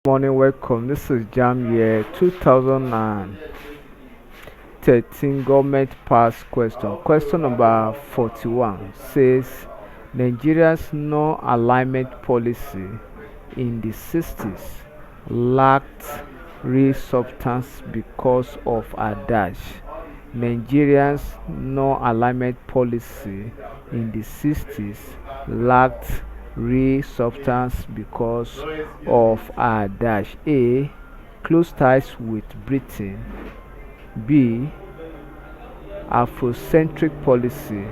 Morning, welcome. This is Jamb here. 2013 government pass question. Question number 41 says Nigeria's non-alignment policy in the 60s lacked real substance because of a dash. Nigeria's non-alignment policy in the 60s lacked real substance because of a dash. A. Close ties with Britain. B. Afrocentric policy.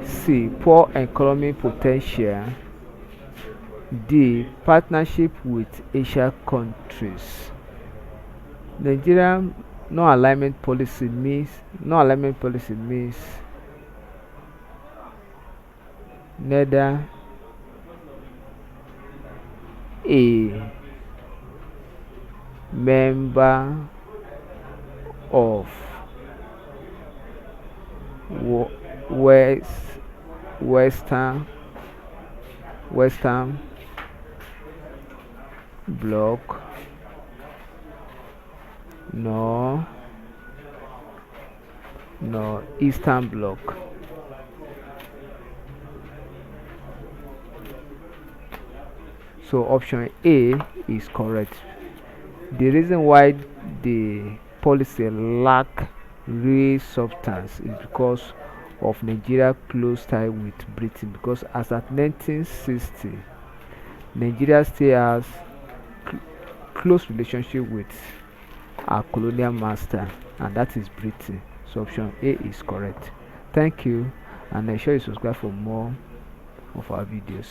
C. Poor economic potential. D. Partnership with Asian countries. Nigerian non-alignment policy means neither a member of West Western Bloc nor Eastern Bloc. So option A is correct. The reason why the policy lack real substance is because of Nigeria close tie with Britain, because as at 1960 Nigeria still has close relationship with our colonial master, and that is Britain. So option A is correct. Thank you, and make sure you subscribe for more of our videos.